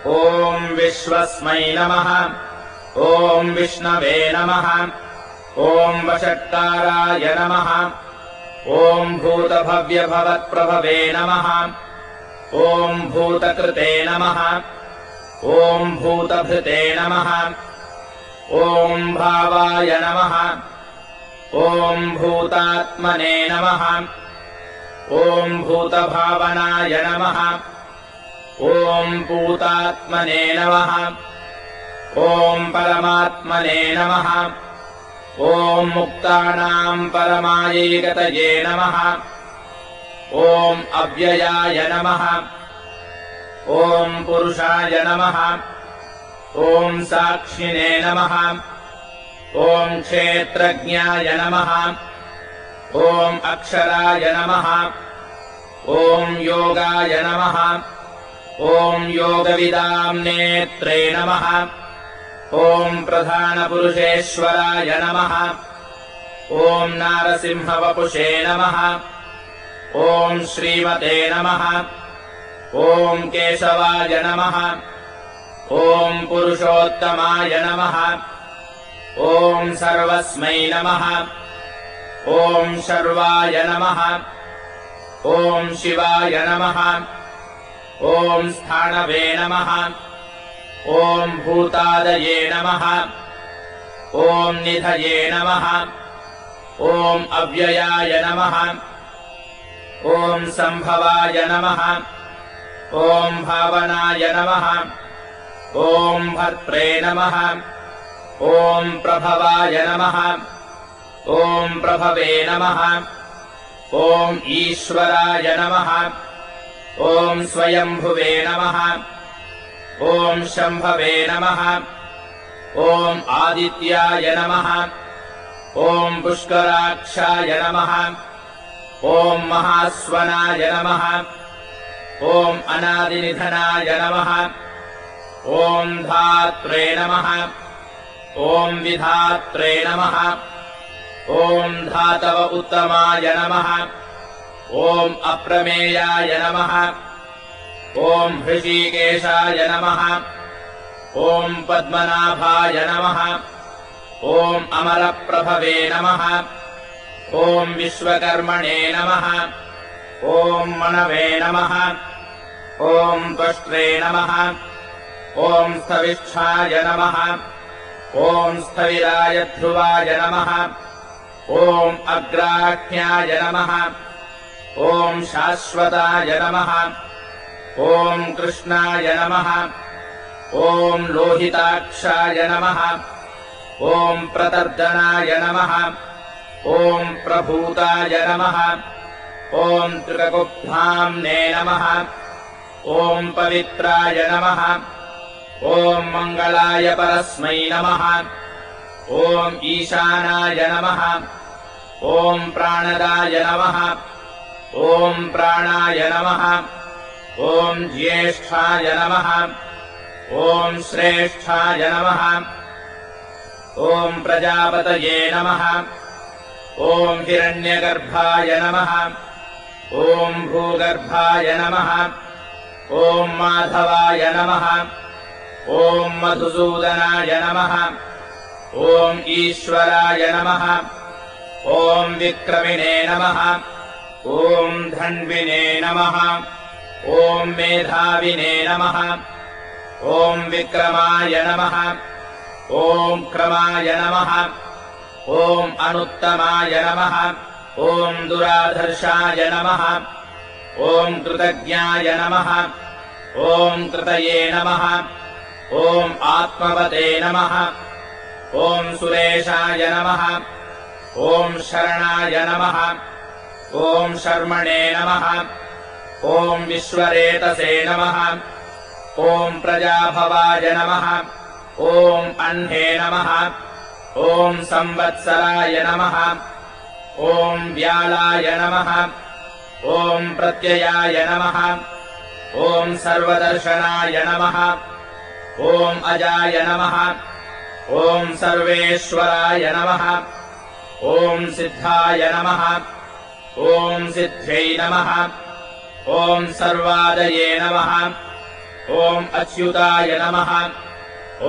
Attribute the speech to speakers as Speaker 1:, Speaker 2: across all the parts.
Speaker 1: ॐ विश्वस्मै नमः। ॐ विष्णवे नमः। ॐ वषट्काराय नमः। ॐ भूतभव्यभवत्प्रभवे नमः। ॐ भूतकृते नमः। ॐ भूतभृते नमः। ॐ भावाय नमः। ॐ भूतात्मने नमः। ॐ भूतभावनाय नमः। ॐ भूतात्मने नमः। ॐ परमात्मने नमः। ॐ मुक्तानाम् परमायैकतये नमः। ॐ अव्ययाय नमः। ॐ पुरुषाय नमः। ॐ साक्षिणे नमः। ॐ क्षेत्रज्ञाय नमः। ॐ अक्षराय नमः। ॐ योगाय नमः। ॐ योगविदाम् नेत्रे नमः। ॐ प्रधानपुरुषेश्वराय नमः। ॐ नारसिंहवपुषे नमः। ॐ श्रीमते नमः। ॐ केशवाय नमः। ॐ पुरुषोत्तमाय नमः। ॐ सर्वस्मै नमः। ॐ शर्वाय नमः। ॐ शिवाय नमः। ॐ स्थाणवे नमः। ॐ भूतादये नमः। ॐ निधये नमः। ॐ अव्ययाय नमः। ॐ सम्भवाय नमः। ॐ भावनाय नमः। ॐ भर्त्रे नमः। ॐ प्रभवाय नमः। ॐ प्रभवे नमः। ॐ ईश्वराय नमः। ॐ स्वयम्भुवे नमः। ॐ शम्भवे नमः। ॐ आदित्याय नमः। ॐ पुष्कराक्षाय नमः। ॐ महास्वनाय नमः। ॐ अनादिनिधनाय नमः। ॐ धात्रे नमः। ॐ विधात्रे नमः। ॐ धातव उत्तमाय नमः। ॐ अप्रमेयाय नमः। ॐ हृषीकेशाय नमः। ॐ पद्मनाभाय नमः। ॐ अमरप्रभवे नमः। ॐ विश्वकर्मणे नमः। ॐ मनवे नमः। ॐ त्वष्ट्रे नमः। ॐ स्थविष्ठाय नमः। ॐ स्थविराय ध्रुवाय नमः। ॐ अग्राह्ण्याय नमः। ॐ शाश्वताय नमः। ॐ कृष्णाय नमः। ॐ लोहिताक्षाय नमः। ॐ प्रतर्दनाय नमः। ॐ प्रभूताय नमः। ॐ त्रिककुब्धाम्ने नमः। ॐ पवित्राय नमः। ॐ मङ्गलाय परस्मै नमः। ॐ ईशानाय नमः। ॐ प्राणदाय नमः। ॐ प्राणाय नमः। ॐ ज्येष्ठाय नमः। ॐ श्रेष्ठाय नमः। ॐ प्रजापतये नमः। ॐ हिरण्यगर्भाय नमः। ॐ भूगर्भाय नमः। ॐ माधवाय नमः। ॐ मधुसूदनाय नमः। ॐ ईश्वराय नमः। ॐ विक्रमिणे नमः। ॐ धन्विने नमः। ॐ मेधाविने नमः। ॐ विक्रमाय नमः। ॐ क्रमाय नमः। ॐ अनुत्तमाय नमः। ॐ दुराधर्षाय नमः। ॐ कृतज्ञाय नमः। ॐ कृतये नमः। ॐ आत्मवते नमः। ॐ सुरेशाय नमः। ॐ शरणाय नमः। ॐ शर्मणे नमः। ॐ विश्वरेतसे नमः। ॐ प्रजाभवाय नमः। ॐ अह्ने नमः। ॐ संवत्सराय नमः। ॐ व्यालाय नमः। ॐ प्रत्ययाय नमः। ॐ सर्वदर्शनाय नमः। ॐ अजाय नमः। ॐ सर्वेश्वराय नमः। ॐ सिद्धाय नमः। ॐ सिद्ध्यै नमः। ॐ सर्वादये नमः। ॐ अच्युताय नमः।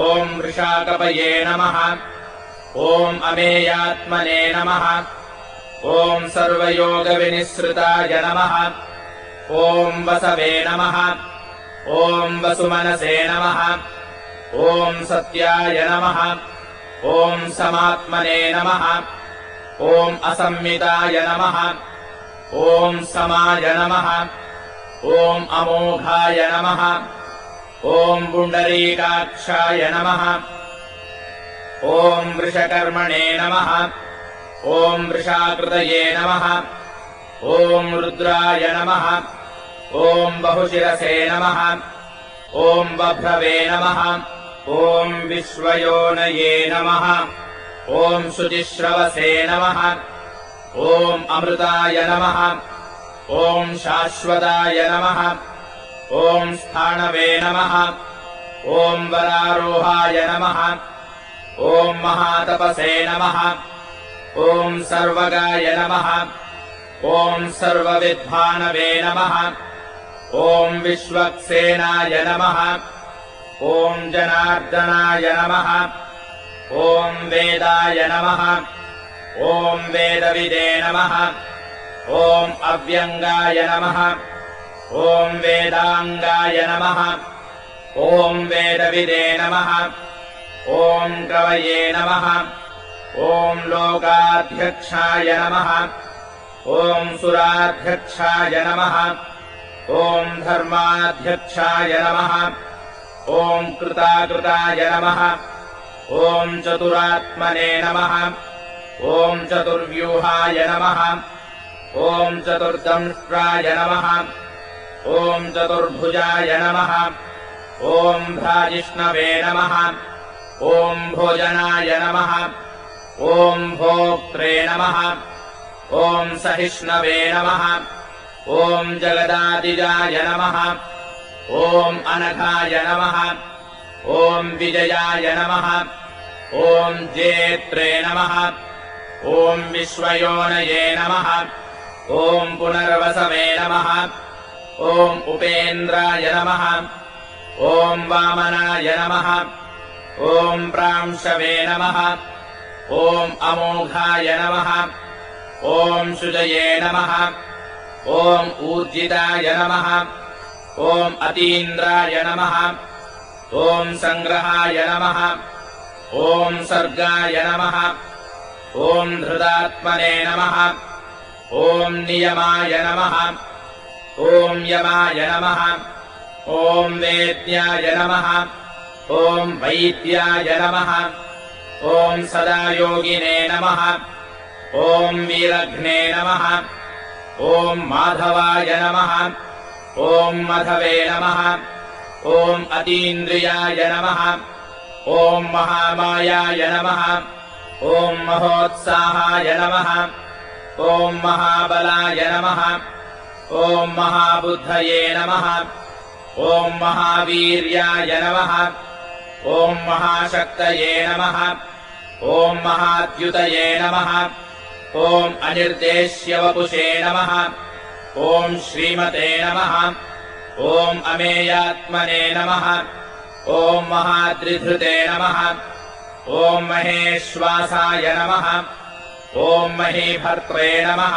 Speaker 1: ॐ वृषाकपये नमः। ॐ अमेयात्मने नमः। ॐ सर्वयोगविनिःसृताय नमः। ॐ वसवे नमः। ॐ वसुमनसे नमः। ॐ सत्याय नमः। ॐ समात्मने नमः। ॐ असंमिताय नमः। ॐ समाय नमः। ॐ अमोघाय नमः। ॐ पुण्डरीकाक्षाय नमः। ॐ वृषकर्मणे नमः। ॐ वृषाकृतये नमः। ॐ रुद्राय नमः। ॐ बहुशिरसे नमः। ॐ बभ्रवे नमः। ॐ विश्वयोनये नमः। ॐ शुचिश्रवसे नमः। ॐ अमृताय नमः। ॐ शाश्वताय नमः। ॐ स्थाणवे नमः। ॐ वरारोहाय नमः। ॐ महातपसे नमः। ॐ सर्वगाय नमः। ॐ सर्वविद्भानवे नमः। ॐ विश्वक्सेनाय नमः। ॐ जनार्दनाय नमः। ॐ वेदाय नमः। ॐ वेदविदे नमः। ॐ अव्यङ्गाय नमः। ॐ वेदाङ्गाय नमः। ॐ वेदविदे नमः। ॐ कवये नमः। ॐ लोकाध्यक्षाय नमः। ॐ सुराध्यक्षाय नमः। ॐ धर्माध्यक्षाय नमः। ॐ कृताकृताय नमः। ॐ चतुरात्मने नमः। ॐ चतुर्व्यूहाय नमः। ॐ चतुर्दंष्ट्राय नमः। ॐ चतुर्भुजाय नमः। ॐ भ्राजिष्णवे नमः। ॐ भोजनाय नमः। ॐ भोक्त्रे नमः। ॐ सहिष्णवे नमः। ॐ जगदादिजाय नमः। ॐ अनघाय नमः। ॐ विजयाय नमः। ॐ जेत्रे नमः। ॐ विश्वयोनये नमः। ॐ पुनर्वसवे नमः। ॐ उपेन्द्राय नमः। ॐ वामनाय नमः। ॐ प्रांशवे नमः। ॐ अमोघाय नमः। ॐ शुजये नमः। ॐ ऊर्जिताय नमः। ॐ अतीन्द्राय नमः। ॐ सङ्ग्रहाय नमः। ॐ सर्गाय नमः। ॐ धृतात्मने नमः। ॐ नियमाय नमः। ॐ यमाय नमः। ॐ वेद्याय नमः। ॐ वैद्याय नमः। ॐ सदायोगिने नमः। ॐ वीरघ्ने नमः। ॐ माधवाय नमः। ॐ मधवे नमः। ॐ अतीन्द्रियाय नमः। ॐ महामायाय नमः। ॐ महोत्साहाय नमः। ॐ महाबलाय नमः। ॐ महाबुद्धये नमः। ॐ महावीर्याय नमः। ॐ महाशक्तये नमः। ॐ महाद्युतये नमः। ॐ अनिर्देश्यवपुषे नमः। ॐ श्रीमते नमः। ॐ अमेयात्मने नमः। ॐ महाद्रिधृते नमः। ॐ महेश्वासाय नमः। ॐ महीभर्त्रे नमः।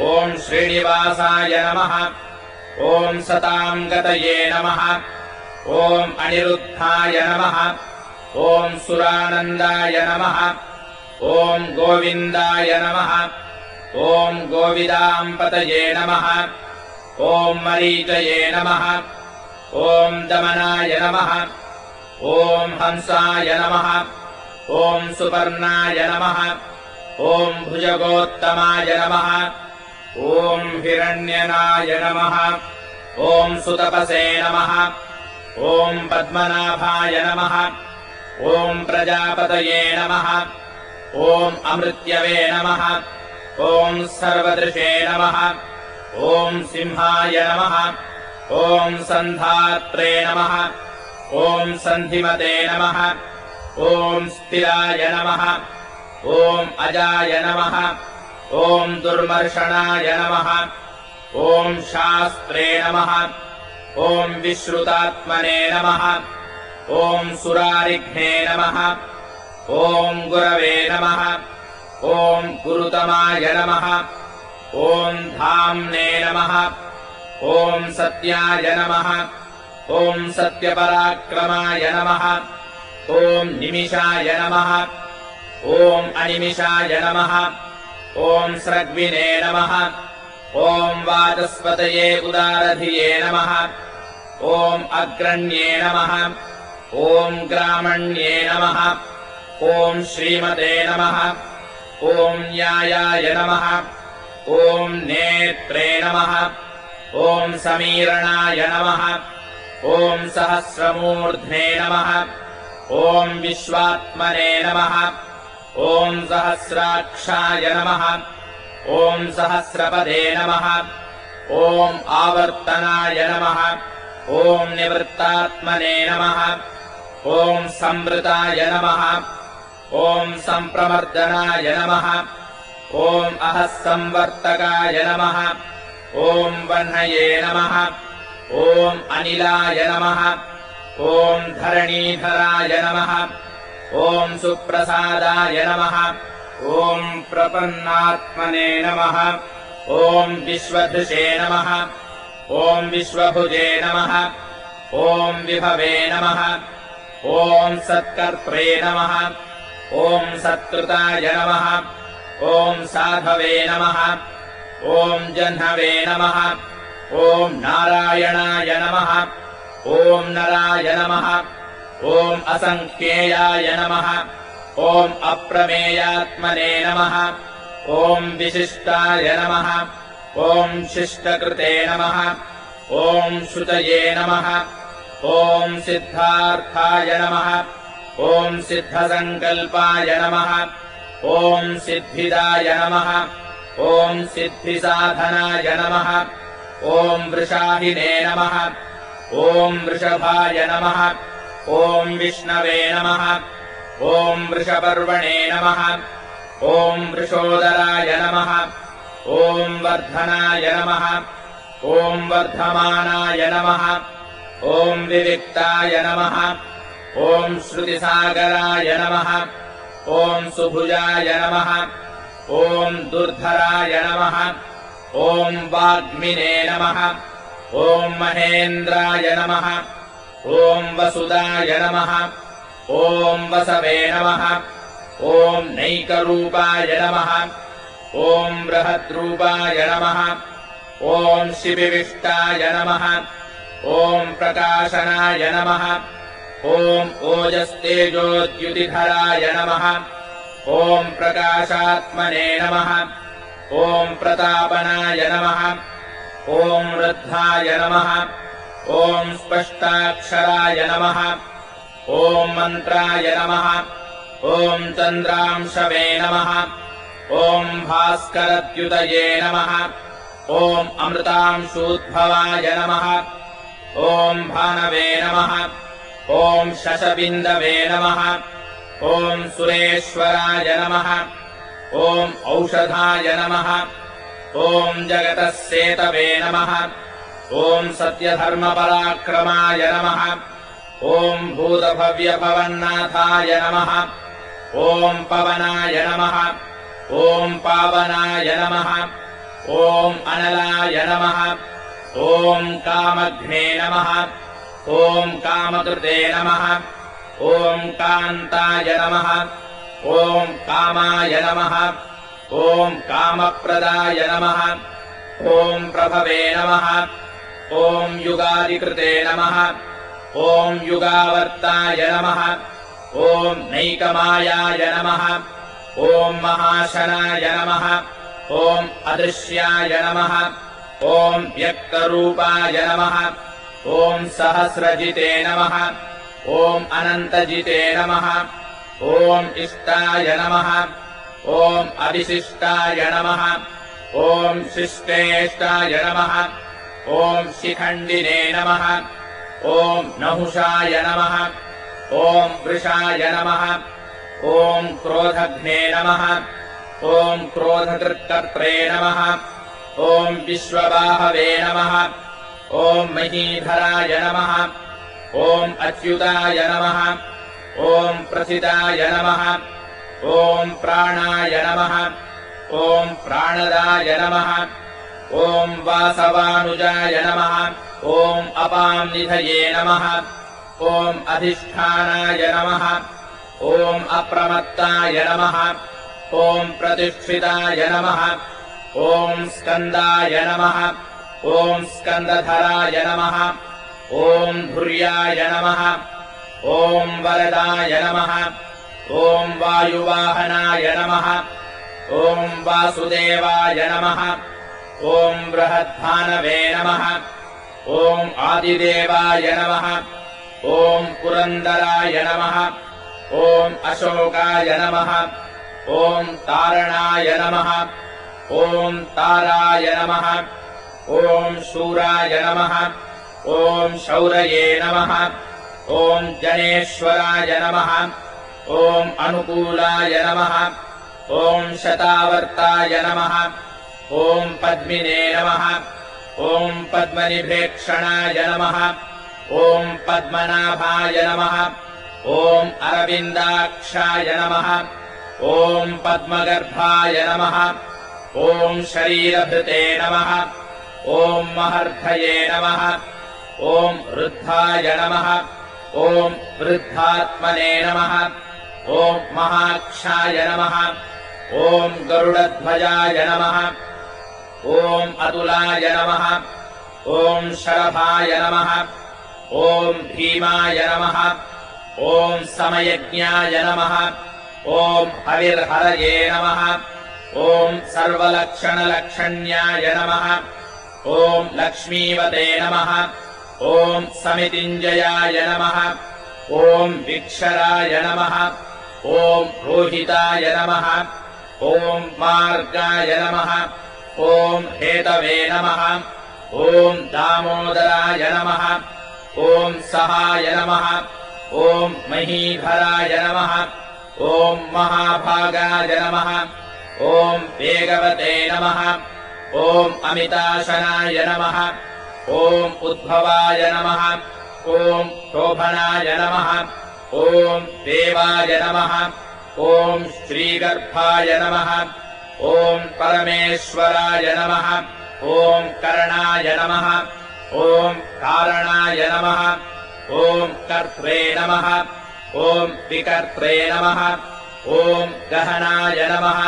Speaker 1: ॐ श्रीनिवासाय नमः। ॐ सताङ्गतये नमः। ॐ अनिरुद्धाय नमः। ॐ सुरानन्दाय नमः। ॐ गोविन्दाय नमः। ॐ गोविदाम्पतये नमः। ॐ मरीचये नमः। ॐ दमनाय नमः। ॐ हंसाय नमः। ॐ सुपर्णाय नमः। ॐ भुजगोत्तमाय नमः। ॐ हिरण्यनाय नमः। ॐ सुतपसे नमः। ॐ पद्मनाभाय नमः। ॐ प्रजापतये नमः। ॐ अमृत्यवे नमः। ॐ सर्वदृशे नमः। ॐ सिंहाय नमः। ॐ सन्धात्रे नमः। ॐ सन्धिमते नमः। ॐ स्थिराय नमः। ॐ अजाय नमः। ॐ दुर्मर्षणाय नमः। ॐ शास्त्रे नमः। ॐ विश्रुतात्मने नमः। ॐ सुरारिघ्ने नमः। ॐ गुरवे नमः। ॐ गुरुतमाय नमः। ॐ धाम्ने नमः। ॐ सत्याय नमः। ॐ सत्यपराक्रमाय नमः। ॐ निमिषाय नमः। ॐ अनिमिषाय नमः। ॐ स्रग्विने नमः। ॐ वाचस्पतये उदारधिये नमः। ॐ अग्रण्ये नमः। ॐ ग्रामण्ये नमः। ॐ श्रीमते नमः। ॐ न्यायाय नमः। ॐ नेत्रे नमः। ॐ समीरणाय नमः। ॐ सहस्रमूर्ध्ने नमः। ॐ विश्वात्मने नमः। ॐ सहस्राक्षाय नमः। ॐ सहस्रपदे नमः। ॐ आवर्तनाय नमः। ॐ निवृत्तात्मने नमः। ॐ संवृताय नमः। ॐ सम्प्रमर्दनाय नमः। ॐ अहस्संवर्तकाय नमः। ॐ वह्नये नमः। ॐ अनिलाय नमः। ॐ धरणीधराय नमः। ॐ सुप्रसादाय नमः। ॐ प्रपन्नात्मने नमः। ॐ विश्वधृषे नमः। ॐ विश्वभुजे नमः। ॐ विभवे नमः। ॐ सत्कर्त्रे नमः। ॐ सत्कृताय नमः। ॐ साधवे नमः। ॐ जह्नवे नमः। ॐ नारायणाय नमः। ॐ नराय नमः। ॐ असङ्ख्येयाय नमः। ॐ अप्रमेयात्मने नमः। ॐ विशिष्टाय नमः। ॐ शिष्टकृते नमः। ॐ श्रुतये नमः। ॐ सिद्धार्थाय नमः। ॐ सिद्धसङ्कल्पाय नमः। ॐ सिद्धिदाय नमः। ॐ सिद्धिसाधनाय नमः। ॐ वृषाहिने नमः। ॐ वृषभाय नमः। ॐ विष्णवे नमः। ॐ वृषपर्वणे नमः। ॐ वृषोदराय नमः। ॐ वर्धनाय नमः। ॐ वर्धमानाय नमः। ॐ विविक्ताय नमः। ॐ श्रुतिसागराय नमः। ॐ सुभुजाय नमः। ॐ दुर्धराय नमः। ॐ वाग्मिने नमः। ॐ महेन्द्राय नमः। ॐ वसुदाय नमः। ॐ वसवे नमः। ॐ नैकरूपाय नमः। ॐ बृहद्रूपाय नमः। ॐ शिबिविष्टाय नमः। ॐ प्रकाशनाय नमः। ॐ ओजस्तेजोद्युतिधराय नमः। ॐ प्रकाशात्मने नमः। ॐ प्रतापनाय नमः। ॐ वृद्धाय नमः। ॐ स्पष्टाक्षराय नमः। ॐ मन्त्राय नमः। ॐ चन्द्रांशवे नमः। ॐ भास्करद्युतये नमः। ॐ अमृतांशूद्भवाय नमः। ॐ भानवे नमः। ॐ शशबिन्दवे नमः। ॐ सुरेश्वराय नमः। ॐ औषधाय नमः। ॐ जगतः सेतवे नमः। ॐ सत्यधर्मपराक्रमाय नमः। ॐ भूतभव्यभवन्नाथाय नमः। ॐ पवनाय नमः। ॐ पावनाय नमः। ॐ अनलाय नमः। ॐ कामघ्ने नमः। ॐ कामकृते नमः। ॐ कान्ताय नमः। ॐ कामाय नमः। ॐ कामप्रदाय नमः। ॐ प्रभवे नमः। ॐ युगादिकृते नमः। ॐ युगावर्ताय नमः। ॐ नैकमायाय नमः। ॐ महाशनाय नमः। ॐ अदृश्याय नमः। ॐ व्यक्तरूपाय नमः। ॐ सहस्रजिते नमः। ॐ अनन्तजिते नमः। ॐ इष्टाय नमः। ॐ अविशिष्टाय नमः। ॐ शिष्टेष्टाय नमः। ॐ शिखण्डिने नमः। ॐ नहुषाय नमः। ॐ वृषाय नमः। ॐ क्रोधघ्ने नमः। ॐ क्रोधकृत्कर्त्रे नमः। ॐ विश्वबाहवे नमः। ॐ महीधराय नमः ॐ अच्युताय नमः ॐ प्रथिताय नमः ॐ प्राणाय नमः ॐ प्राणदाय नमः ॐ वासवानुजाय नमः ॐ अपांनिधये नमः ॐ अधिष्ठानाय नमः ॐ अप्रमत्ताय नमः ॐ प्रतिष्ठिताय नमः ॐ स्कन्दाय नमः ॐ स्कन्दधराय नमः ॐ धुर्याय नमः ॐ वरदाय नमः ॐ वायुवाहनाय नमः ॐ वासुदेवाय नमः ॐ बृहद्भानवे नमः ॐ आदिदेवाय नमः ॐ पुरन्दराय नमः ॐ अशोकाय नमः ॐ तारणाय नमः ॐ ताराय नमः ॐ शूराय नमः ॐ शौरये नमः ॐ जनेश्वराय नमः ॐ अनुकूलाय नमः ॐ शतावर्ताय नमः ॐ पद्मिने नमः ॐ पद्मनिभेक्षणाय नमः ॐ पद्मनाभाय नमः ॐ अरविन्दाक्षाय नमः ॐ पद्मगर्भाय नमः ॐ शरीरभृते नमः ॐ महर्धये नमः ॐ वृद्धाय नमः ॐ वृद्धात्मने नमः ॐ महाक्षाय नमः ॐ गरुडध्वजाय नमः ॐ अतुलाय नमः ॐ शरभाय नमः ॐ भीमाय नमः ॐ समयज्ञाय नमः ॐ हविर्हरये नमः ॐ सर्वलक्षणलक्षण्याय नमः ॐ लक्ष्मीवते नमः ॐ समितिञ्जयाय नमः ॐ विक्षराय नमः ॐ रोहिताय नमः ॐ मार्गाय नमः ॐ हेतवे नमः ॐ दामोदराय नमः ॐ सहाय नमः ॐ महीधराय नमः ॐ महाभागाय नमः ॐ वेगवते नमः ॐ अमिताशनाय नमः ॐ उद्भवाय नमः ॐ शोभनाय नमः ॐ देवाय नमः ॐ श्रीगर्भाय नमः ॐ परमेश्वराय नमः ॐ करणाय नमः ॐ कारणाय नमः ॐ कर्त्रे नमः ॐ विकर्त्रे नमः ॐ गहनाय नमः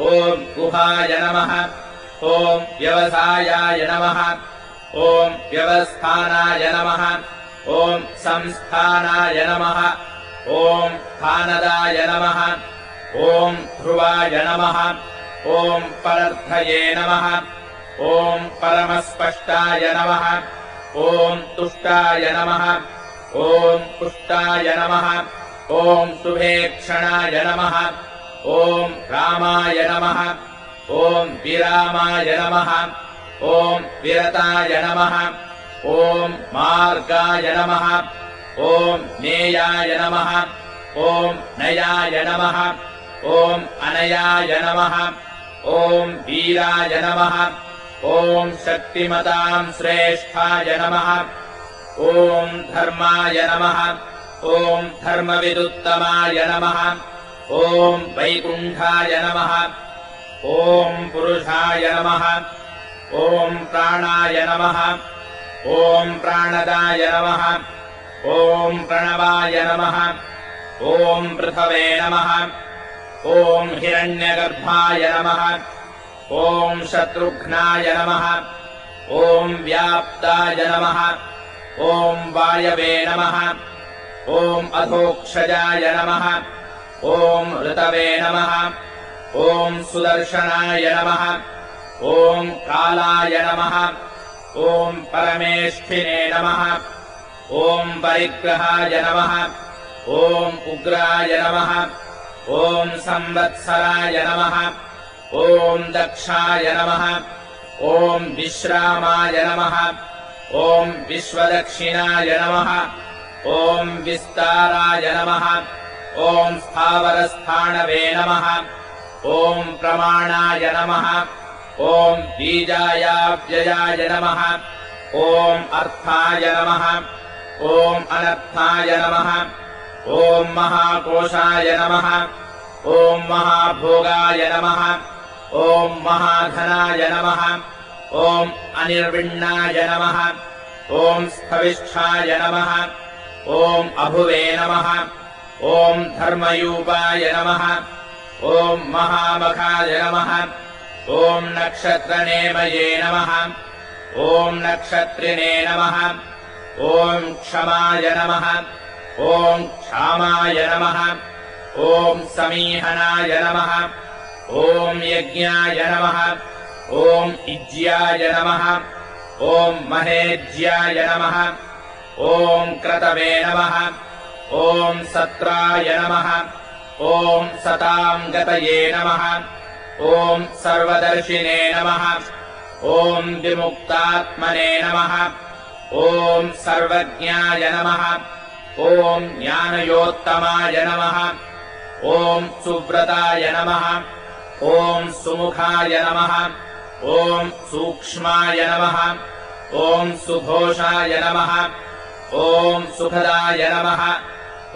Speaker 1: ॐ गुहाय नमः ॐ व्यवसायाय नमः ॐ व्यवस्थानाय नमः ॐ संस्थानाय नमः ॐ खानदाय नमः ॐ ध्रुवाय नमः ॐ परर्थये नमः ॐ परमस्पष्टाय नमः ॐ तुष्टाय नमः ॐ पुष्टाय नमः ॐ शुभेक्षणाय नमः ॐ रामाय नमः ॐ विरामाय नमः ॐ विरताय नमः ॐ मार्गाय नमः ॐ नेयाय नमः ॐ नयाय नमः ॐ अनयाय नमः ॐ वीराय नमः ॐ शक्तिमताम् श्रेष्ठाय नमः ॐ धर्माय नमः ॐ धर्मविदुत्तमाय नमः ॐ वैकुण्ठाय नमः ॐ पुरुषाय नमः ॐ प्राणाय नमः ॐ प्राणदाय नमः ॐ प्रणवाय नमः ॐ पृथवे नमः ॐ हिरण्यगर्भाय नमः ॐ शत्रुघ्नाय नमः ॐ व्याप्ताय नमः ॐ वायवे नमः ॐ अधोक्षजाय नमः ॐ ऋतवे नमः ॐ सुदर्शनाय नमः ॐ कालाय नमः ॐ परमेष्ठिने नमः ॐ परिग्रहाय नमः ॐ उग्राय नमः ॐ संवत्सराय नमः ॐ दक्षाय नमः ॐ विश्रामाय नमः ॐ विश्वदक्षिणाय नमः ॐ विस्ताराय नमः ॐ स्थावरस्थाणवे नमः ॐ प्रमाणाय नमः ॐ बीजायाव्ययाय नमः ॐ अर्थाय नमः ॐ अनर्थाय नमः ॐ महाकोशाय नमः ॐ महाभोगाय नमः ॐ महाधनाय नमः ॐ अनिर्विण्णाय नमः ॐ स्थविष्ठाय नमः ॐ अभुवे नमः ॐ धर्मयूपाय नमः ॐ महामखाय नमः ॐ नक्षत्रनेमये नमः ॐ नक्षत्रिणे नमः ॐ क्षमाय नमः ॐ क्षामाय नमः ॐ समीहनाय नमः ॐ यज्ञाय नमः ॐ इज्याय नमः ॐ महेज्याय नमः ॐ क्रतवे नमः ॐ सत्राय नमः ॐ सताम् गतये नमः ॐ सर्वदर्शिने नमः ॐ विमुक्तात्मने नमः ॐ सर्वज्ञाय नमः ॐ ज्ञानयोत्तमाय नमः ॐ सुव्रताय नमः ॐ सुमुखाय नमः ॐ सूक्ष्माय नमः ॐ सुघोषाय नमः ॐ सुखदाय नमः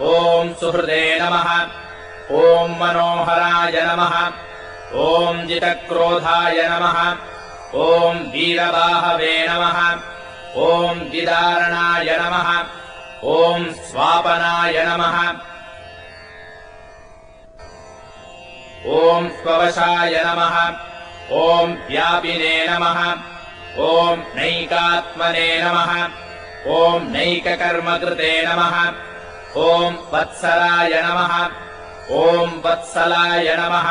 Speaker 1: ॐ सुहृदे नमः ॐ मनोहराय नमः ॐ जितक्रोधाय नमः ॐ वीरबाहवे नमः ॐ विदारणाय नमः ॐ स्वापनाय नमः ॐ स्ववशाय नमः ॐ व्यापिने नमः ॐ नैकात्मने नमः ॐ नैककर्मकृते नमः ॐ वत्सराय नमः ॐ वत्सलाय नमः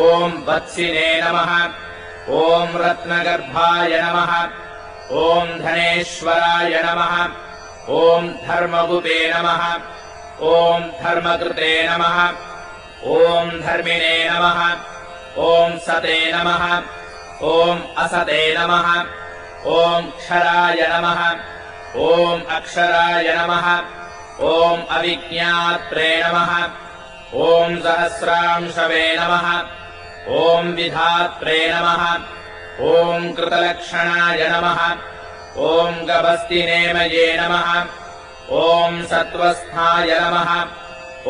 Speaker 1: ॐ वत्सिने नमः ॐ रत्नगर्भाय नमः ॐ धनेश्वराय नमः ॐ धर्मगुपे नमः ॐ धर्मकृते नमः ॐ धर्मिणे नमः ॐ सते नमः ॐ असते नमः ॐ क्षराय नमः ॐ अक्षराय नमः ॐ अविज्ञात्रे नमः ॐ सहस्रांशवे नमः ॐ विधात्रे नमः ॐ कृतलक्षणाय नमः ॐ गभस्तिनेमये नमः ॐ सत्त्वस्थाय नमः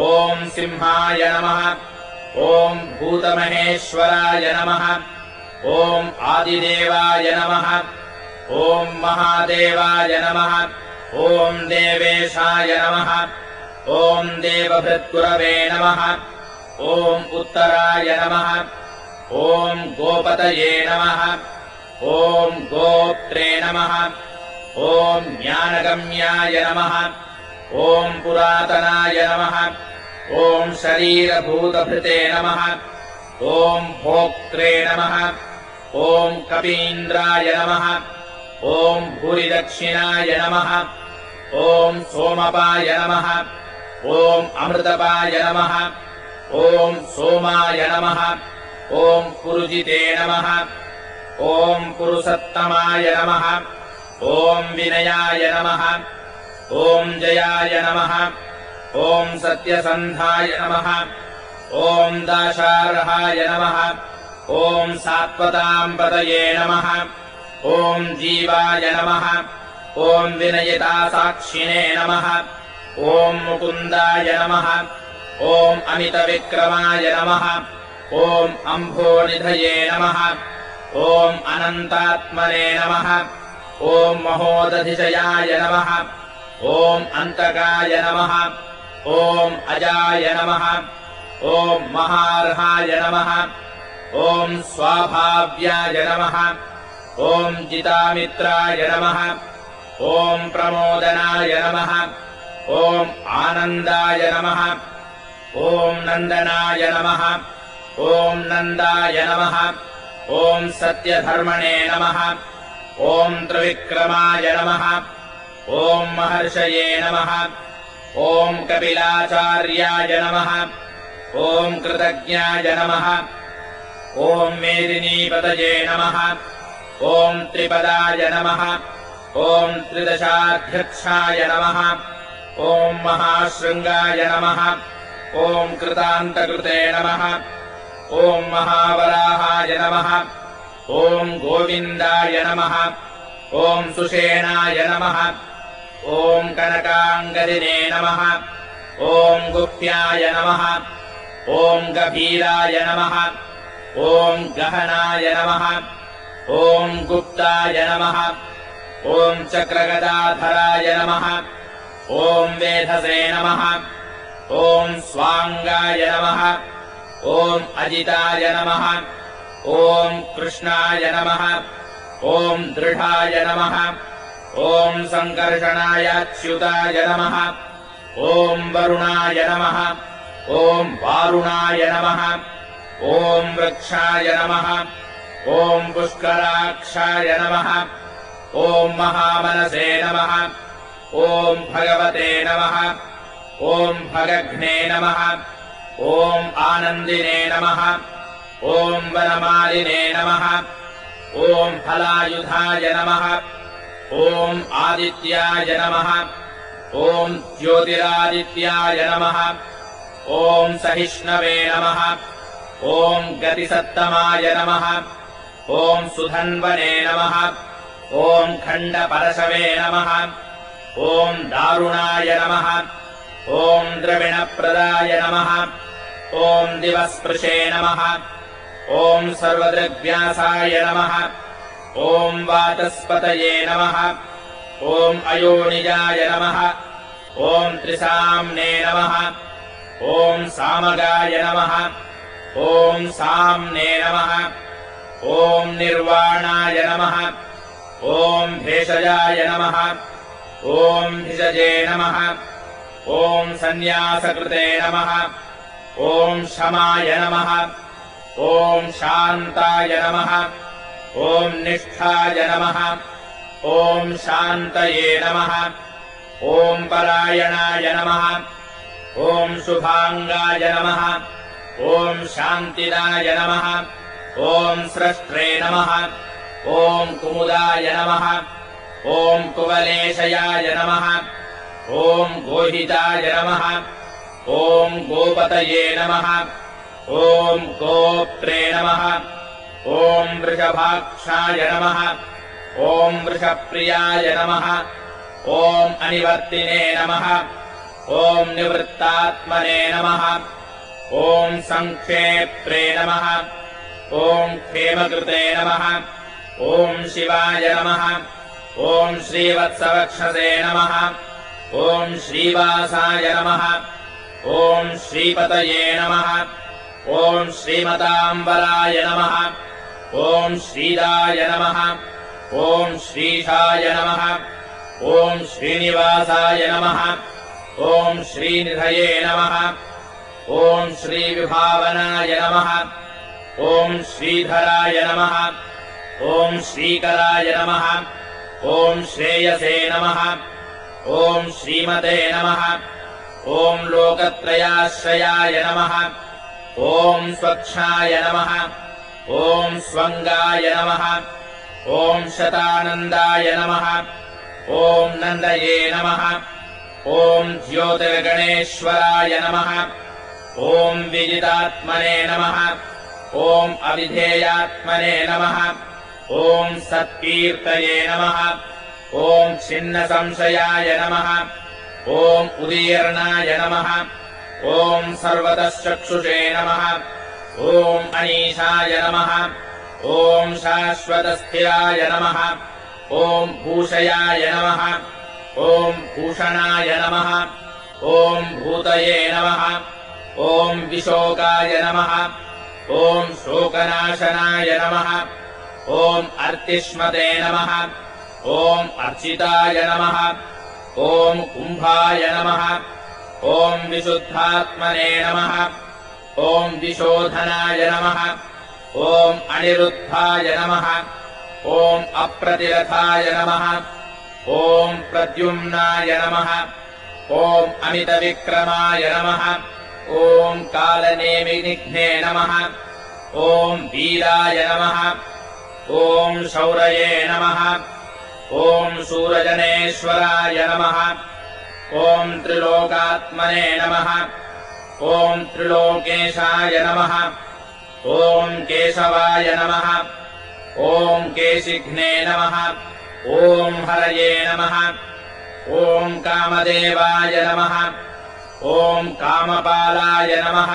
Speaker 1: ॐ सिंहाय नमः ॐ भूतमहेश्वराय नमः ॐ आदिदेवाय नमः ॐ महादेवाय नमः ॐ देवेशाय नमः ॐ देवभृत्गुरवे नमः ॐ उत्तराय नमः ॐ गोपतये नमः ॐ गोप्त्रे नमः ॐ ज्ञानगम्याय नमः ॐ पुरातनाय नमः ॐ शरीरभूतभृते नमः ॐ भोक्त्रे नमः ॐ कपीन्द्राय नमः ॐ भूरिदक्षिणाय नमः ॐ सोमपाय नमः ॐ अमृतपाय नमः ॐ सोमाय नमः ॐ पुरुजिते नमः ॐ पुरुषोत्तमाय नमः ॐ विनयाय नमः ॐ जयाय नमः ॐ सत्यसन्धाय नमः ॐ दाशार्हाय नमः ॐ सात्वताम्पतये नमः ॐ जीवाय नमः ॐ विनयितासाक्षिणे नमः ॐ मुकुन्दाय नमः ॐ अमितविक्रमाय नमः ॐ अम्भोनिधये नमः ॐ अनन्तात्मने नमः ॐ महोदधिशयाय नमः ॐ अन्तकाय नमः ॐ अजाय नमः ॐ महार्हाय नमः ॐ स्वाभाव्याय नमः ॐ जितामित्राय नमः ॐ प्रमोदनाय नमः ॐ आनन्दाय नमः ॐ नन्दनाय नमः ॐ नन्दाय नमः ॐ सत्यधर्मणे नमः ॐ त्रिविक्रमाय नमः ॐ महर्षये नमः ॐ कपिलाचार्याय नमः ॐ कृतज्ञाय नमः ॐ मेदिनीपतये नमः ॐ त्रिपदाय नमः ॐ त्रिदशाध्यक्षाय नमः ॐ महाशृङ्गाय नमः ॐ कृतान्तकृते नमः ॐ महावराहाय नमः ॐ गोविन्दाय नमः ॐ सुषेणाय नमः ॐ कनकाङ्गदिने नमः ॐ गुप्त्याय नमः ॐ गभीराय नमः ॐ गहनाय नमः ॐ गुप्ताय नमः ॐ चक्रगदाधराय नमः ॐ वेधसे नमः ॐ स्वाङ्गाय नमः ॐ अजिताय नमः ॐ कृष्णाय नमः ॐ दृढाय नमः ॐ सङ्कर्षणायाच्युताय नमः ॐ वरुणाय नमः ॐ वारुणाय नमः ॐ वृक्षाय नमः ॐ पुष्कराक्षाय नमः ॐ महामनसे नमः ॐ भगवते नमः ॐ भगघ्ने नमः ॐ आनन्दिने नमः ॐ वनमालिने नमः ॐ फलायुधाय नमः ॐ आदित्याय नमः ॐ ज्योतिरादित्याय नमः ॐ सहिष्णवे नमः ॐ गतिसत्तमाय नमः ॐ सुधन्वने नमः ॐ खण्डपरशवे नमः ॐ दारुणाय नमः ॐ द्रविणप्रदाय नमः ॐ दिवस्पृशे नमः ॐ सर्वदृग्व्यासाय नमः ॐ वाचस्पतये नमः ॐ अयोनिजाय नमः ॐ त्रिसाम्ने नमः ॐ सामगाय नमः ॐ साम्ने नमः ॐ निर्वाणाय नमः ॐ भेषजाय नमः ॐ भिषजे नमः ॐ सन्न्यासकृते नमः ॐ शमाय नमः ॐ शान्ताय नमः ॐ निष्ठाय नमः ॐ शान्तये नमः ॐ परायणाय नमः ॐ शुभाङ्गाय नमः ॐ शान्तिदाय नमः ॐ स्रष्ट्रे नमः ॐ कुमुदाय नमः ॐ कुवलेशयाय नमः ॐ गोहिताय नमः ॐ गोपतये नमः ॐ गोप्त्रे नमः ॐ वृषभाक्षाय नमः ॐ वृषप्रियाय नमः ॐ अनिवर्तिने नमः ॐ निवृत्तात्मने नमः ॐ सङ्क्षेप्त्रे नमः ॐ क्षेमकृते नमः ॐ शिवाय नमः ॐ श्रीवत्सवक्षसे नमः ॐ श्रीवासाय नमः ॐ श्रीपतये नमः ॐ श्रीमताम्बराय नमः ॐ श्रीदाय नमः ॐ श्रीशाय नमः ॐ श्रीनिवासाय नमः ॐ श्रीनिधये नमः ॐ श्रीविभावनाय नमः ॐ श्रीधराय नमः ॐ श्रीकराय नमः ॐ श्रेयसे नमः ॐ श्रीमते नमः ॐ लोकत्रयाश्रयाय नमः ॐ स्वक्षाय नमः ॐ स्वङ्गाय नमः ॐ शतानन्दाय नमः ॐ नन्दये नमः ॐ ज्योतिर्गणेश्वराय नमः ॐ विजितात्मने नमः ॐ अविधेयात्मने नमः ॐ सत्कीर्तये नमः ॐ छिन्नसंशयाय नमः ॐ उदीर्णाय नमः ॐ सर्वतश्चक्षुषे नमः ॐ अनीशाय नमः ॐ शाश्वतस्थिराय नमः ॐ भूषयाय नमः ॐ भूषणाय नमः ॐ भूतये नमः ॐ विशोकाय नमः ॐ शोकनाशनाय नमः ॐ अर्तिष्मते नमः ॐ अर्चिताय नमः ॐ कुम्भाय नमः ॐ विशुद्धात्मने नमः ॐ विशोधनाय नमः ॐ अनिरुद्धाय नमः ॐ अप्रतिरथाय नमः ॐ प्रद्युम्नाय नमः ॐ अमितविक्रमाय नमः ॐ कालनेमिनिघ्ने नमः ॐ वीराय नमः ॐ शौरये नमः ॐ शूरजनेश्वराय नमः ॐ त्रिलोकात्मने नमः ॐ त्रिलोकेशाय नमः ॐ केशवाय नमः ॐ केशिघ्ने नमः ॐ हरये नमः। ॐ कामदेवाय नमः। ॐ कामपालाय नमः।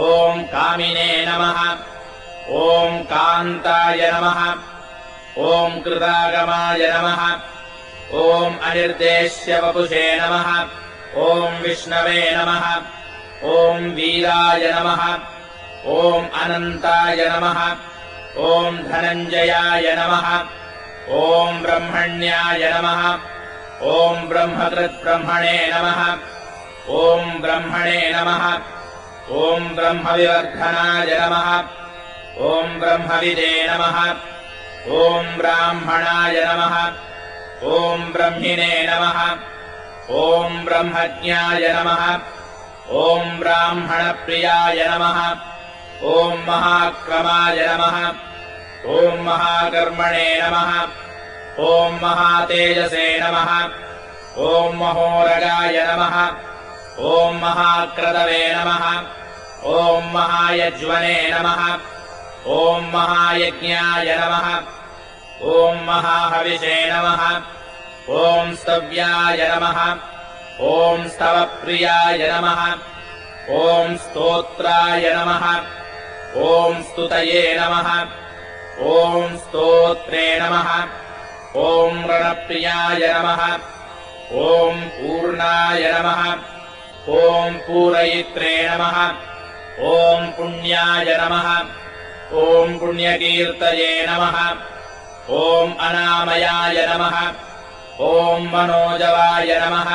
Speaker 1: ॐ कामिने नमः। ॐ कान्ताय नमः। ॐ कृतागमाय नमः। ॐ अनिर्देश्यवपुषे नमः। ॐ विष्णवे नमः। ॐ वीराय नमः। ॐ अनन्ताय नमः। ॐ धनञ्जयाय नमः। ॐ ब्रह्मण्याय नमः। ॐ ब्रह्मकृद्ब्रह्मणे नमः। ॐ ब्रह्मणे नमः। ॐ ब्रह्मविवर्धनाय नमः। ॐ ब्रह्मविदे नमः। ॐ ब्राह्मणाय नमः। ॐ ब्रह्मिणे नमः। ॐ ब्रह्मज्ञाय नमः। ॐ ब्राह्मणप्रियाय नमः। ॐ महाक्रमाय नमः। ॐ महाकर्मणे नमः। ॐ महातेजसे नमः। ॐ महोरगाय नमः। ॐ महाक्रतवे नमः। ॐ महायज्वने नमः। ॐ महायज्ञाय नमः। ॐ महाहविषे नमः। ॐ स्तव्याय नमः। ॐ स्तवप्रियाय नमः। ॐ स्तोत्राय नमः। ॐ स्तुतये नमः। ॐ स्तोत्रे नमः। ॐ रणप्रियाय नमः। ॐ पूर्णाय नमः। ॐ पूरयित्रे नमः। ॐ पुण्याय नमः। ॐ पुण्यकीर्तये नमः। ॐ अनामयाय नमः। ॐ मनोजवाय नमः।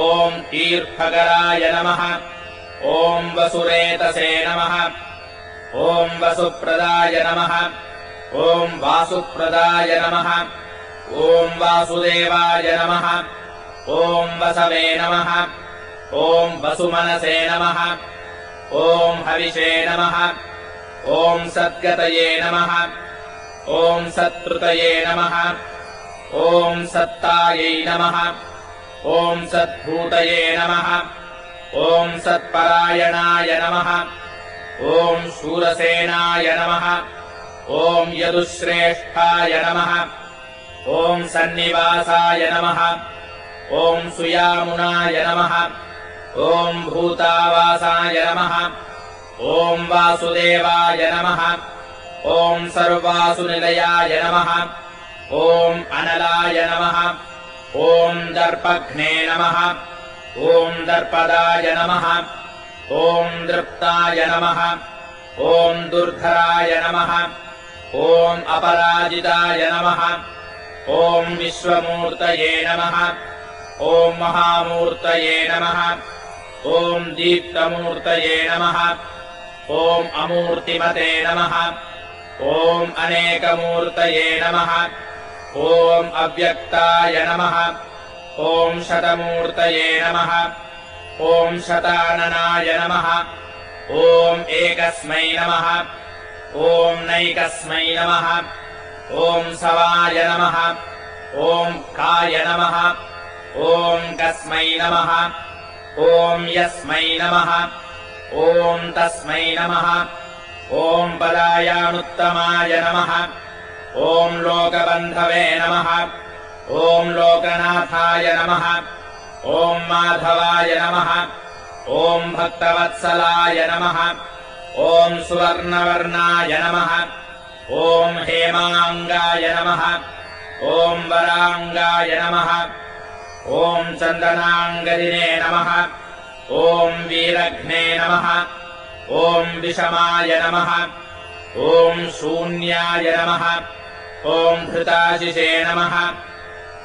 Speaker 1: ॐ तीर्थकराय नमः। ॐ वसुरेतसे नमः। ॐ वसुप्रदाय नमः। ॐ वासुप्रदाय नमः। ॐ वासुदेवाय नमः। ॐ वसवे नमः। ॐ वसुमनसे नमः। ॐ हविषे नमः। ॐ सद्गतये नमः। ॐ सत्कृतये नमः। ॐ सत्तायै नमः। ॐ सद्भूतये नमः। ॐ सत्परायणाय नमः। ॐ शूरसेनाय नमः। ॐ यदुश्रेष्ठाय नमः। ॐ सन्निवासाय नमः। ॐ सुयामुनाय नमः। ॐ भूतावासाय नमः। ॐ वासुदेवाय नमः। ॐ सर्वासुनिलयाय नमः। ॐ अनलाय नमः। ॐ दर्पघ्ने नमः। ॐ दर्पदाय नमः। ॐ दृप्ताय नमः। ॐ दुर्धराय नमः। ॐ अपराजिताय नमः। ॐ विश्वमूर्तये नमः। ॐ महामूर्तये नमः। ॐ दीप्तमूर्तये नमः। ॐ अमूर्तिमते नमः। ॐ अनेकमूर्तये नमः। ॐ अव्यक्ताय नमः। ॐ शतमूर्तये नमः। ॐ शताननाय नमः। ॐ एकस्मै नमः। ॐ नैकस्मै नमः। ॐ सवाय नमः। ॐ काय नमः। ॐ कस्मै नमः। ॐ यस्मै नमः। ॐ तस्मै नमः। ॐ पदायानुत्तमाय नमः। ॐ लोकबन्धवे नमः। ॐ लोकनाथाय नमः। ॐ माधवाय नमः। ॐ भक्तवत्सलाय नमः। ॐ सुवर्णवर्णाय नमः। ॐ हेमाङ्गाय नमः। ॐ वराङ्गाय नमः। ॐ चन्दनाङ्गदिने नमः। ॐ वीरघ्ने नमः। ॐ विषमाय नमः। ॐ शून्याय नमः। ॐ धृताशिषे नमः।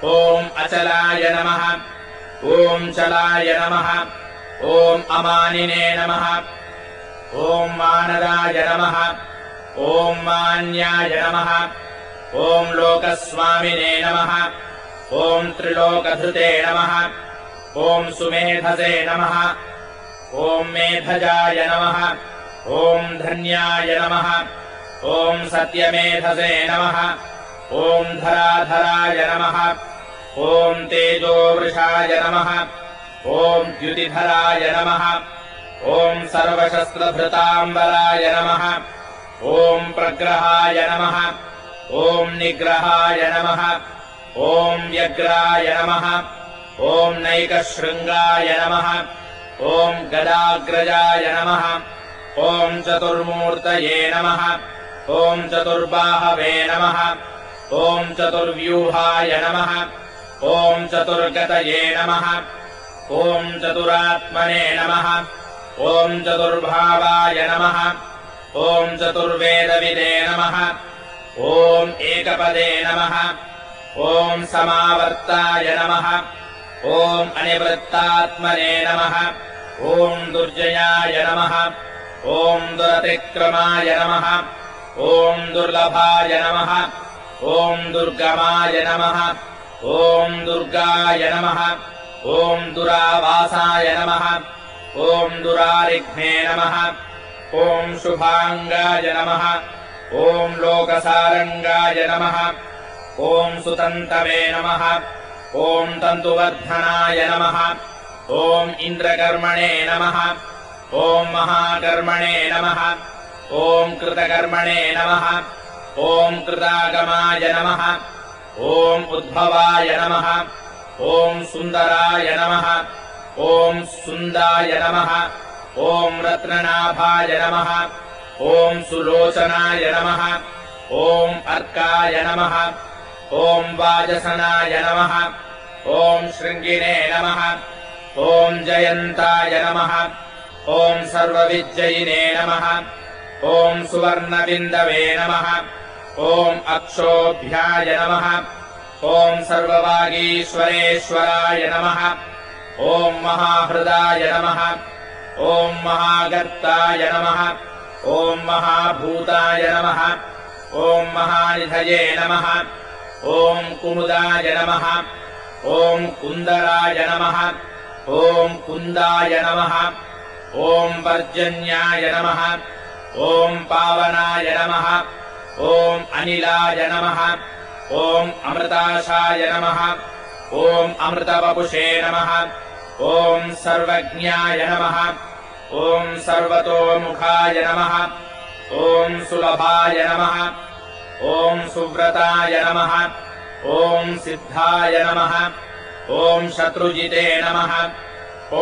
Speaker 1: ॐ अचलाय नमः। ॐ चलाय नमः। ॐ अमानिने नमः। ॐ मानदाय नमः। ॐ मान्याय नमः। ॐ लोकस्वामिने नमः। ॐ त्रिलोकधृते नमः। ॐ सुमेधसे नमः। ॐ मेधजाय नमः। ॐ धन्याय नमः। ॐ सत्यमेधसे नमः। ॐ धराधराय नमः। ॐ तेजोवृषाय नमः। ॐ द्युतिधराय नमः। ॐ सर्वशस्त्रधृताम्बराय नमः। ॐ प्रग्रहाय नमः। ॐ निग्रहाय नमः ॐ व्यग्राय नमः ॐ नैकशृङ्गाय नमः ॐ गदाग्रजाय नमः ॐ चतुर्मूर्तये नमः ॐ चतुर्बाहवे नमः ॐ चतुर्व्यूहाय नमः ॐ चतुर्गतये नमः ॐ चतुरात्मने नमः ॐ चतुर्भावाय नमः ॐ चतुर्वेदविदे नमः ॐ एकपदे नमः ॐ समावर्ताय नमः ॐ अनिवृत्तात्मने नमः ॐ दुर्जयाय नमः ॐ दुरतिक्रमाय नमः ॐ दुर्लभाय नमः ॐ दुर्गमाय नमः ॐ दुर्गाय नमः ॐ दुरावासाय नमः ॐ दुरारिघ्ने नमः ॐ शुभाङ्गाय नमः ॐ लोकसारङ्गाय नमः ॐ सुतन्तवे नमः ॐ तन्तुवर्धनाय नमः ॐ इन्द्रकर्मणे नमः ॐ महाकर्मणे नमः ॐ कृतकर्मणे नमः ॐ कृतागमाय नमः ॐ उद्भवाय नमः ॐ सुन्दराय नमः ॐ सुन्दाय नमः ॐ रत्ननाभाय नमः ॐ सुलोचनाय नमः ॐ अर्काय नमः ॐ वाजसनाय नमः ॐ शृङ्गिने नमः ॐ जयन्ताय नमः ॐ सर्वविजयिने नमः ॐ सुवर्णबिन्दवे नमः ॐ अक्षोभ्याय नमः ॐ सर्ववागीश्वरेश्वराय नमः ॐ महाहृदाय नमः ॐ महागर्ताय नमः ॐ महाभूताय नमः ॐ महानिधये नमः ॐ कुमुदाय नमः ॐ कुन्दराय नमः ॐ कुन्दाय नमः ॐ पर्जन्याय नमः ॐ पावनाय नमः ॐ अनिलाय नमः ॐ अमृताशाय नमः ॐ अमृतवपुषे नमः ॐ सर्वज्ञाय नमः ॐ सर्वतोमुखाय नमः ॐ सुलभाय नमः ॐ सुव्रताय नमः ॐ सिद्धाय नमः ॐ शत्रुजिते नमः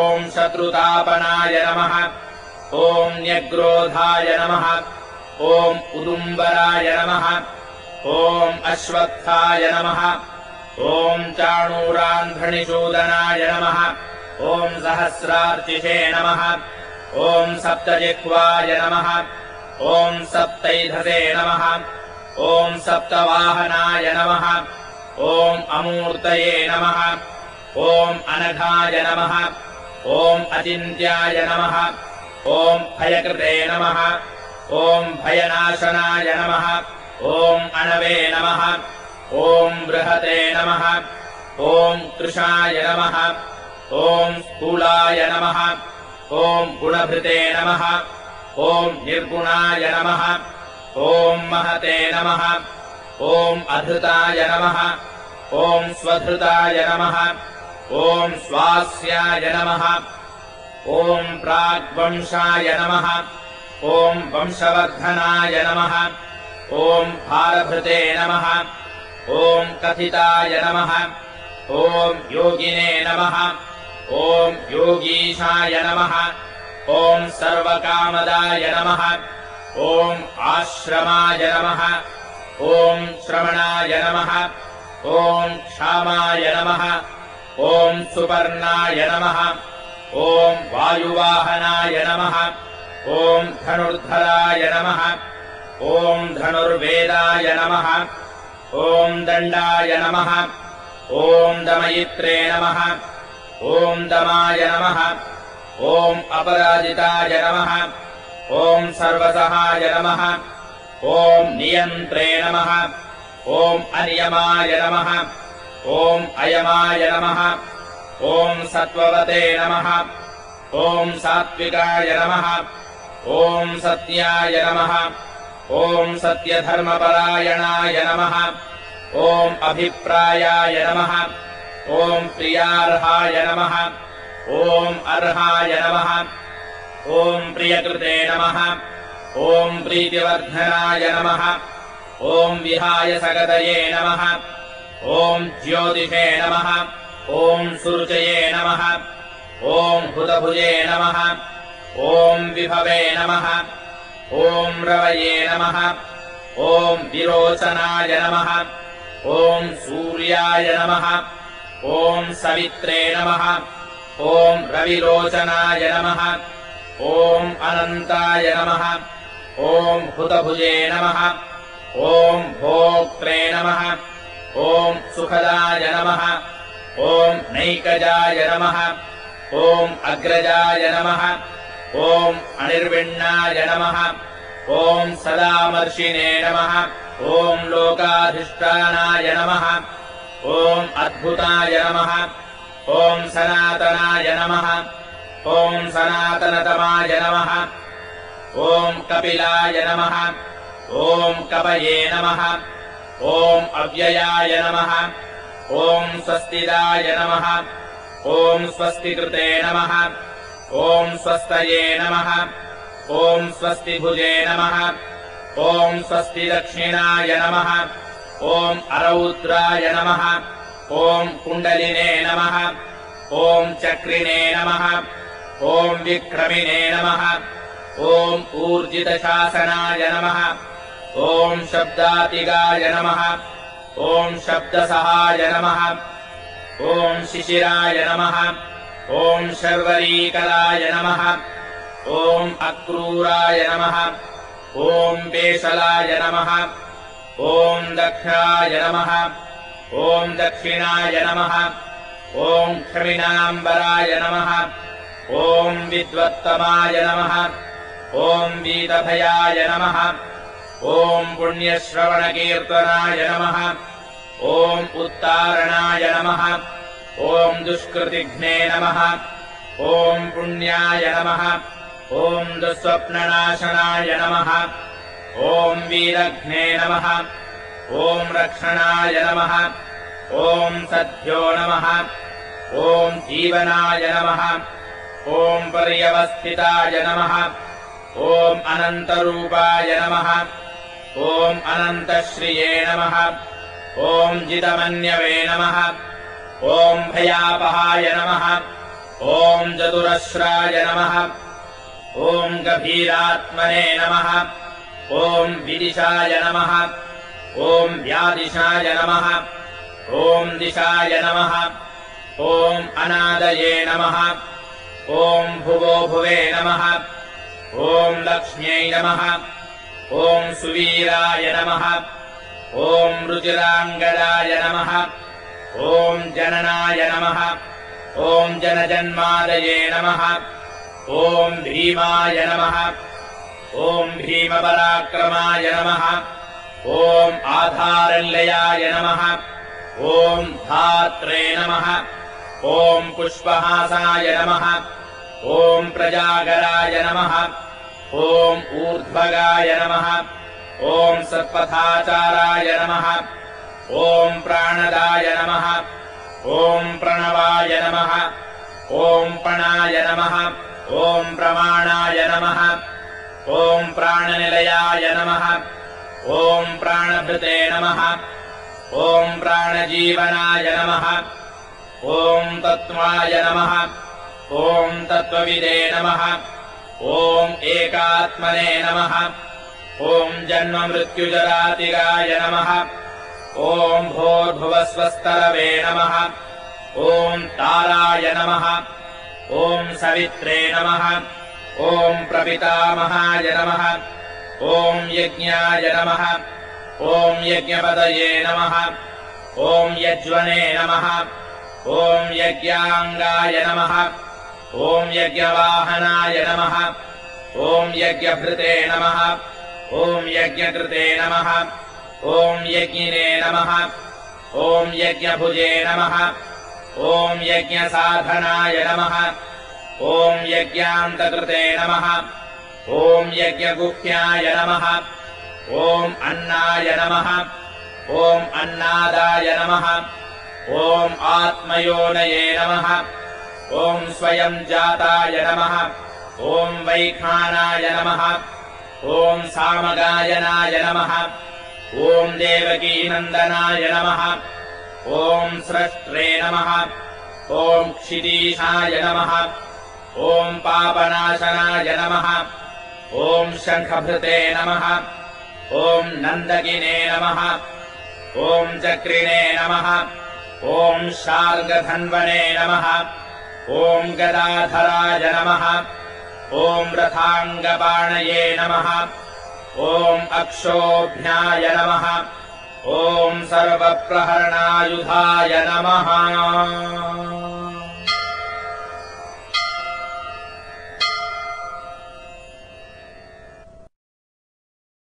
Speaker 1: ॐ शत्रुतापनाय नमः ॐ न्यग्रोधाय नमः ॐ उदुम्बराय नमः ॐ अश्वत्थाय नमः ॐ चाणूरान्ध्रणिशूदनाय नमः ॐ सहस्रार्चिषे नमः ॐ सप्तजिह्वाय नमः ॐ सप्तैधसे नमः ॐ सप्तवाहनाय नमः ॐ अमूर्तये नमः ॐ अनघाय नमः ॐ अचिन्त्याय नमः ॐ भयकृते नमः ॐ भयनाशनाय नमः ॐ अणवे नमः ॐ बृहते नमः ॐ कृशाय नमः ॐ स्थूलाय नमः ॐ गुणभृते नमः ॐ निर्गुणाय नमः ॐ महते नमः ॐ अधृताय नमः ॐ स्वधृताय नमः ॐ स्वास्याय नमः ॐ प्राग्वंशाय नमः ॐ वंशवर्धनाय नमः ॐ भारभृते नमः ॐ कथिताय नमः ॐ योगिने नमः ॐ योगीशाय नमः ॐ सर्वकामदाय नमः ॐ आश्रमाय नमः ॐ श्रवणाय नमः ॐ क्षामाय नमः ॐ सुपर्णाय नमः ॐ वायुवाहनाय नमः ॐ धनुर्धराय नमः ॐ धनुर्वेदाय नमः ॐ दण्डाय नमः ॐ दमयित्रे नमः ॐ दमाय नमः ॐ अपराजिताय नमः ॐ सर्वसहाय नमः ॐ नियन्त्रे नमः ॐ अनियमाय नमः ॐ अयमाय नमः ॐ सत्त्ववते नमः ॐ सात्विकाय नमः ॐ सत्याय नमः ॐ सत्यधर्मपरायणाय नमः ॐ अभिप्रायाय नमः ॐ प्रियार्हाय नमः ॐ अर्हाय नमः ॐ प्रियकृते नमः ॐ प्रीतिवर्धनाय नमः ॐ विहायसगतये नमः ॐ ज्योतिषे नमः ॐ सुरुचये नमः ॐ हुतभुजे नमः ॐ विभवे नमः ॐ रवये नमः ॐ विरोचनाय नमः ॐ सूर्याय नमः ॐ सवित्रे नमः ॐ रविलोचनाय नमः ॐ अनन्ताय नमः ॐ हुतभुजे नमः ॐ भोक्त्रे नमः ॐ सुखदाय नमः ॐ नैकजाय नमः ॐ अग्रजाय नमः ॐ अनिर्विण्णाय नमः ॐ सदामर्शिने नमः ॐ लोकाधिष्ठानाय नमः ॐ अद्भुताय नमः ॐ सनातनाय नमः ॐ सनातनतमाय नमः ॐ कपिलाय नमः ॐ कपये नमः ॐ अव्ययाय नमः ॐ स्वस्तिदाय नमः ॐ स्वस्तिकृते नमः ॐ स्वस्तये नमः ॐ स्वस्तिभुजे नमः ॐ स्वस्तिदक्षिणाय नमः ॐ अरौद्राय नमः ॐ कुण्डलिने नमः ॐ चक्रिणे नमः ॐ विक्रमिणे नमः ॐ ऊर्जितशासनाय नमः ॐ शब्दातिगाय नमः ॐ शब्दसहाय नमः ॐ शिशिराय नमः ॐ शर्वरीकराय नमः ॐ अक्रूराय नमः ॐ पेशलाय नमः ॐ दक्षाय नमः ॐ दक्षिणाय नमः ॐ क्षमिणाम्बराय नमः ॐ विद्वत्तमाय नमः ॐ वीतभयाय नमः ॐ पुण्यश्रवणकीर्तनाय नमः ॐ उत्तारणाय नमः ॐ दुष्कृतिघ्ने नमः ॐ पुण्याय नमः ॐ दुःस्वप्ननाशनाय नमः ॐ वीरघ्ने नमः ॐ रक्षणाय नमः ॐ सद्भ्यो नमः ॐ जीवनाय नमः ॐ पर्यवस्थिताय नमः ॐ अनन्तरूपाय नमः ॐ अनन्तश्रिये नमः ॐ जितमन्यवे नमः ॐ भयापहाय नमः ॐ चतुरश्राय नमः ॐ गभीरात्मने नमः ॐ विदिशाय नमः ॐ व्यादिशाय नमः ॐ दिशाय नमः ॐ अनादये नमः ॐ भुवो भुवे नमः ॐ लक्ष्म्यै नमः ॐ सुवीराय नमः ॐ रुचिराङ्गदाय नमः ॐ जननाय नमः ॐ जनजन्मादये नमः ॐ भीमाय नमः ॐ भीमपराक्रमाय नमः ॐ आधारनिलयाय नमः ॐ धात्रे नमः ॐ पुष्पहासाय नमः ॐ प्रजागराय नमः ॐ ऊर्ध्वगाय नमः ॐ सत्पथाचाराय नमः ॐ प्राणदाय नमः ॐ प्रणवाय नमः ॐ पणाय नमः ॐ प्रमाणाय नमः ॐ प्राणनिलयाय नमः ॐ प्राणभृते नमः ॐ प्राणजीवनाय नमः ॐ तत्त्वाय नमः ॐ तत्त्वविदे नमः ॐ एकात्मने नमः ॐ जन्ममृत्युजरातिगाय नमः ॐ भूर्भुवस्वस्तरवे नमः ॐ ताराय नमः ॐ सवित्रे नमः ॐ प्रपितामहाय नमः ॐ यज्ञाय नमः ॐ यज्ञपतये नमः ॐ यज्वने नमः ॐ यज्ञाङ्गाय नमः ॐ यज्ञवाहनाय नमः ॐ यज्ञभृते नमः ॐ यज्ञकृते नमः ॐ यज्ञिने नमः ॐ यज्ञभुजे नमः ॐ यज्ञसाधनाय नमः ॐ यज्ञान्तकृते नमः ॐ यज्ञगुह्याय नमः ॐ अन्नाय नमः ॐ अन्नादाय नमः ॐ आत्मयोनये नमः ॐ स्वयं जाताय नमः ॐ वैखानाय नमः ॐ सामगायनाय नमः ॐ देवकीनन्दनाय नमः। ॐ स्रष्ट्रे नमः। ॐ क्षितीशाय नमः। ॐ पापनाशनाय नमः। ॐ शङ्खभृते नमः। ॐ नन्दकिने नमः। ॐ चक्रिणे नमः। ॐ शार्ङ्गधन्वने नमः। ॐ गदाधराय नमः। ॐ रथाङ्गपाणये नमः। ॐ अक्षोभ्याय नमः। ॐ सर्वप्रहरणायुधाय नमः।